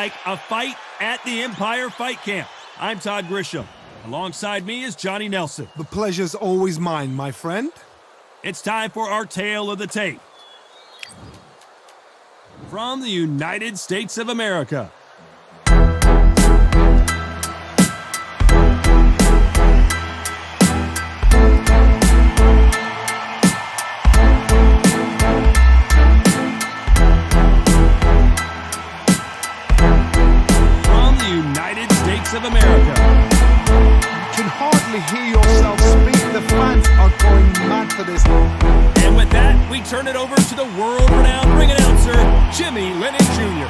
like a fight at the Empire Fight Camp. I'm Todd Grisham. Alongside me is Johnny Nelson. The pleasure's always mine, my friend. It's time for our tale of the tape. From the United States of America. Of America. You can hardly hear yourself speak. The fans are going mad for this. And with that, we turn it over to the world-renowned ring announcer, Jimmy Lennon Jr.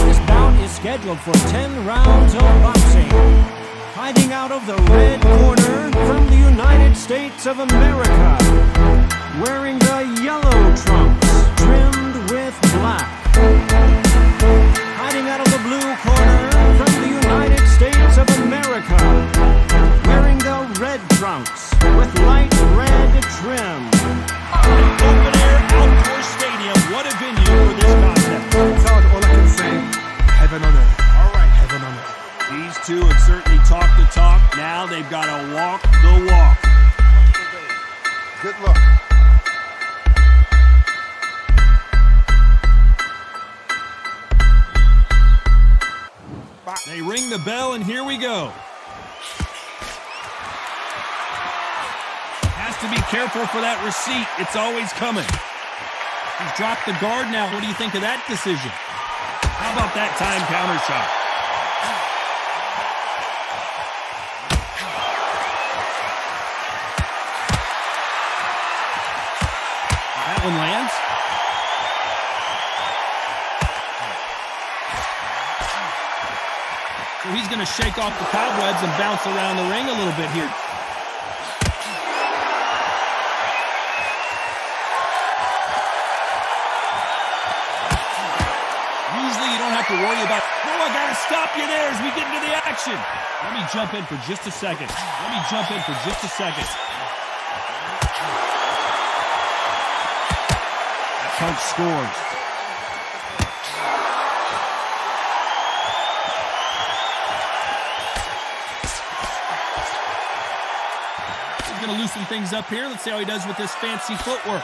This bout is scheduled for 10 rounds of boxing. Fighting out of the red corner from the United States of America, wearing the yellow trunks trimmed with black. Hiding out of the blue corner from the United States of America, wearing the red trunks with light red trim. Open-air outdoor stadium, what a venue for this contest. Todd, all I can say, heaven on earth. All right, heaven on earth. These two have certainly talked the talk. Now they've got to walk the walk. Good luck. They ring the bell, and here we go. Has to be careful for that receipt. It's always coming. He's dropped the guard now. What do you think of that decision? How about that time counter shot? That one lands. So he's going to shake off the cobwebs and bounce around the ring a little bit here. Usually you don't have to worry about, oh, I got to stop you there as we get into the action. Let me jump in for just a second. That punch scores. Going to loosen things up here. Let's see how he does with this fancy footwork.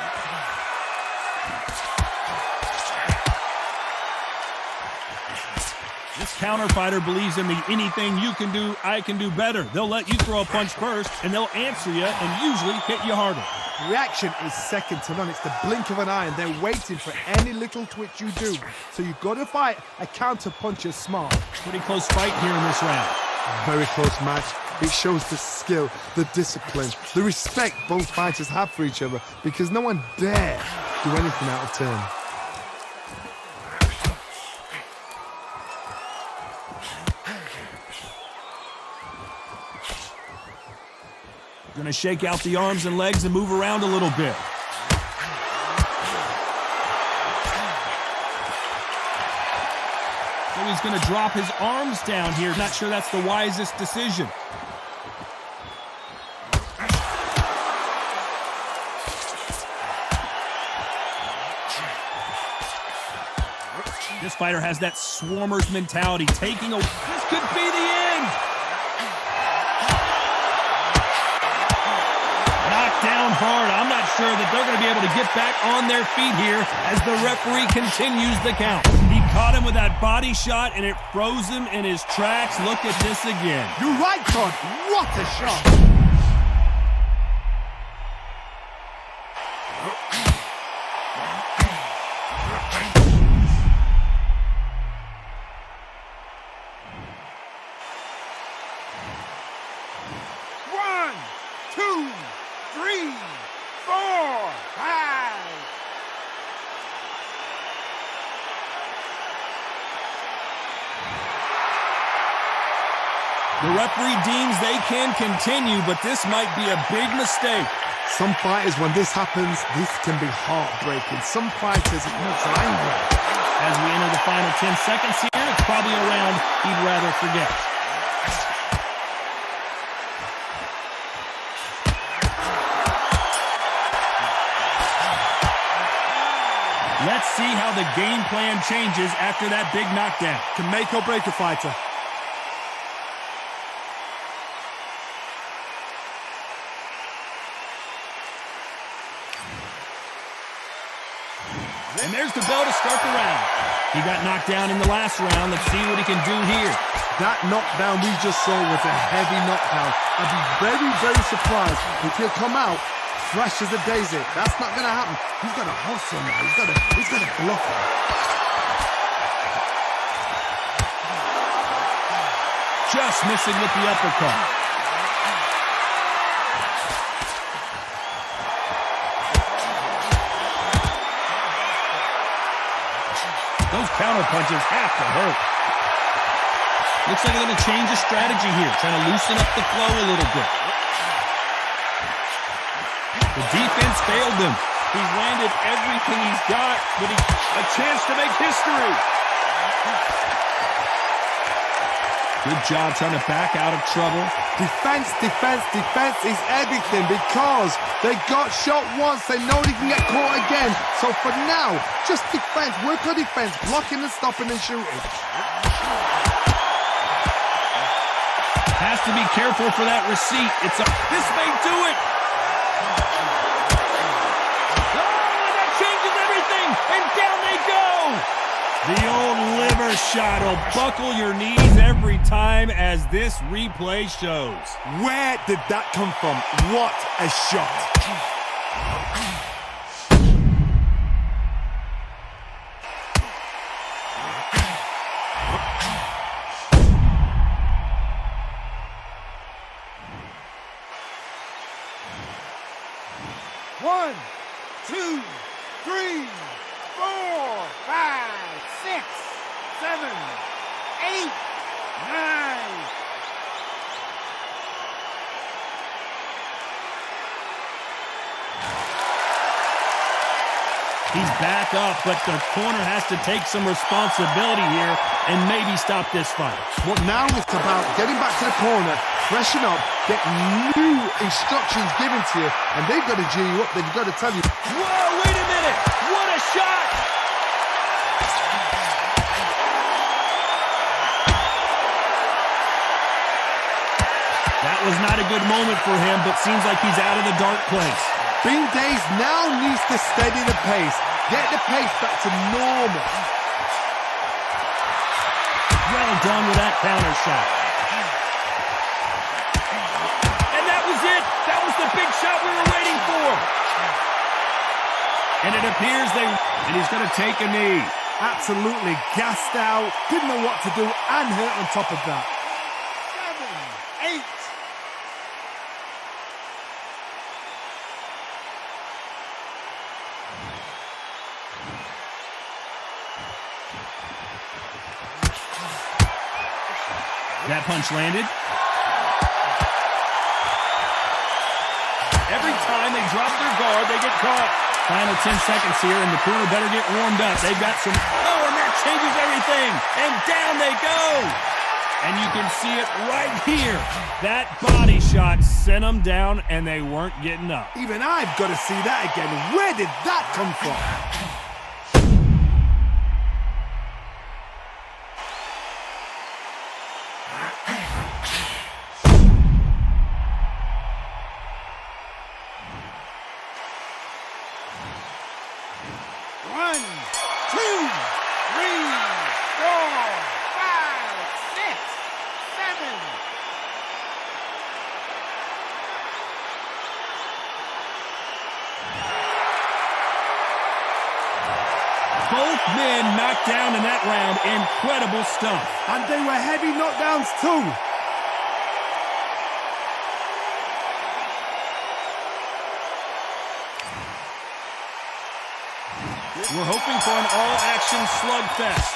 This counter fighter believes in the anything you can do, I can do better. They'll let you throw a punch first, and they'll answer you and usually hit you harder. Reaction is second to none. It's the blink of an eye, and they're waiting for any little twitch you do. So you've got to fight a counter puncher smart. Pretty close fight here in this round. Very close match. It shows the skill, the discipline, the respect both fighters have for each other, because no one dare do anything out of turn. Going to shake out the arms and legs and move around a little bit. So he's going to drop his arms down here. Not sure that's the wisest decision. This fighter has that swarmer's mentality, taking a... This could be the end! Knocked down hard. I'm not sure that they're going to be able to get back on their feet here as the referee continues the count. He caught him with that body shot, and it froze him in his tracks. Look at this again. You're right, Todd. What a shot! The referee deems they can continue, but this might be a big mistake. Some fighters, when this happens, this can be heartbreaking. Some fighters, it makes them angry. As we enter the final 10 seconds here, it's probably a round he'd rather forget. Let's see how the game plan changes after that big knockdown. Can make or break a fighter. And there's the bell to start the round. He got knocked down in the last round. Let's see what he can do here. That knockdown we just saw was a heavy knockdown. I'd be very, very surprised if he'll come out fresh as a daisy. That's not going to happen. He's got to hustle now. He's got to block him. Just missing with the uppercut. Those counter punches have to hurt. Looks like they're going to change the strategy here, trying to loosen up the flow a little bit. The defense failed him. He's landed everything he's got, but a chance to make history. Good job trying to back out of trouble. Defense, defense, defense is everything because they got shot once. They know they can get caught again. So for now, just defense. Work on defense. Blocking and stopping and shooting. Has to be careful for that receipt. This may do it. Oh, and that changes everything. And down they go. The old liver shot will buckle your knees every time, as this replay shows. Where did that come from? What a shot. One, two, three, 4, 5, 6, 7, 8, 9. He's back up, but the corner has to take some responsibility here and maybe stop this fight. But now it's about getting back to the corner, freshen up, get new instructions given to you, and they've got to G you up. They've got to tell you. Whoa, wait a minute! What a shot! That was not a good moment for him, but seems like he's out of the dark place. Bing Days now needs to steady the pace. Get the pace back to normal. Well done with that counter shot. And that was it. That was the big shot we were waiting for. And it appears and he's going to take a knee. Absolutely gassed out. Didn't know what to do and hurt on top of that. 7, 8. That punch landed. Every time they drop their guard, they get caught. Final 10 seconds here, and the corner better get warmed up. They've got some... Oh, and that changes everything. And down they go. And you can see it right here. That body shot sent them down, and they weren't getting up. Even I've got to see that again. Where did that come from? Both men knocked down in that round. Incredible stuff. And they were heavy knockdowns too. We're hoping for an all-action slugfest.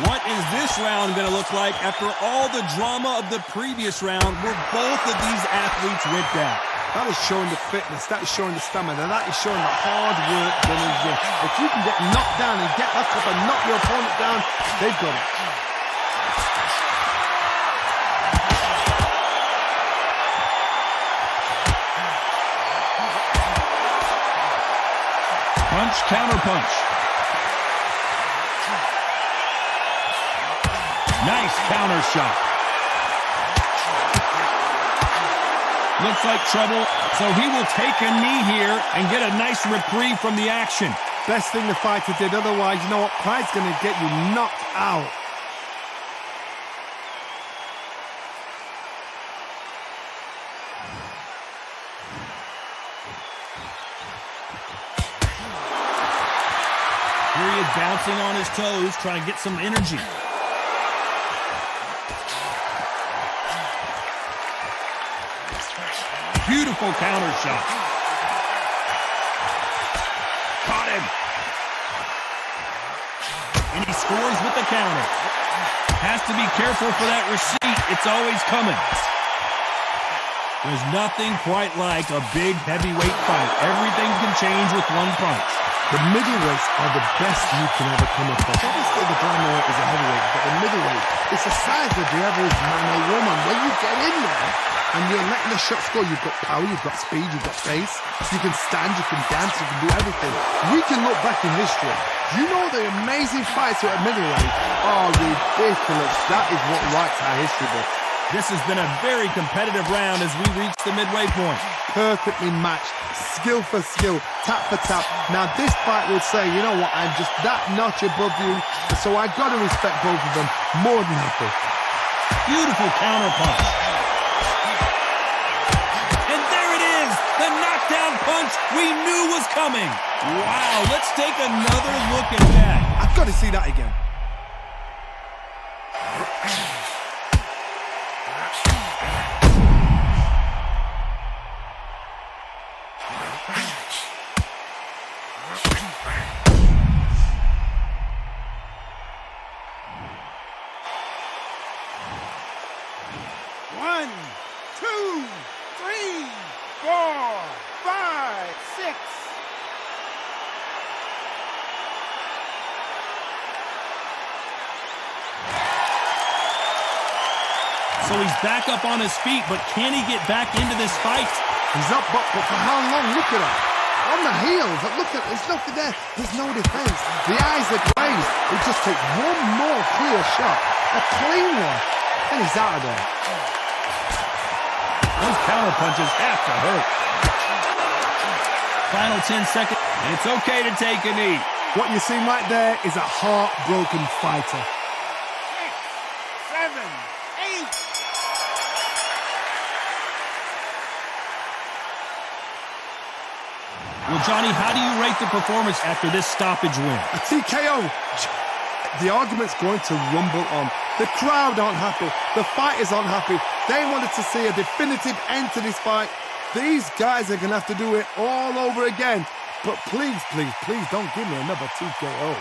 What is this round going to look like after all the drama of the previous round where both of these athletes went down? That is showing the fitness, that is showing the stamina, that is showing the hard work done in the gym. If you can get knocked down and get back up and knock your opponent down, they've got it. Punch, counter punch. Nice counter shot. Looks like trouble, so he will take a knee here and get a nice reprieve from the action. Best thing the fighter did, otherwise, you know what? Pride's going to get you knocked out. Here he is bouncing on his toes, trying to get some energy. Beautiful counter shot. Caught him. And he scores with the counter. Has to be careful for that receipt. It's always coming. There's nothing quite like a big heavyweight fight. Everything can change with one punch. The middleweights are the best you can ever come across. Obviously, the Glamour is a heavyweight, but the middleweight, it's the size of the average man or woman. When you get in there and you're letting the shots go, you've got power, you've got speed, you've got pace. You can stand, you can dance, you can do everything. We can look back in history. You know the amazing fights at middleweight are ridiculous. That is what writes our history book. This has been a very competitive round as we reach the midway point. Perfectly matched, skill for skill, tap for tap. Now this fight would say, you know what, I'm just that notch above you, so I've got to respect both of them more than happy. Beautiful counter punch. And there it is, the knockdown punch we knew was coming. Wow, let's take another look at that. I've got to see that again. One, two, three, 4, 5, 6. So he's back up on his feet, but can he get back into this fight? He's up, but for how long? Look at that. On the heels, look at, there's nothing there. There's no defense. The eyes are glazed. It just takes one more clear shot, a clean one, and he's out of there. Those counter punches have to hurt. Final 10 seconds, and it's okay to take a knee. What you see right there is a heartbroken fighter. 6, 7, 8. Well, Johnny, how do you rate the performance after this stoppage win? A TKO. The argument's going to rumble on. The crowd aren't happy. The fighters aren't happy. They wanted to see a definitive end to this fight. These guys are going to have to do it all over again. But please, please, please don't give me another TKO.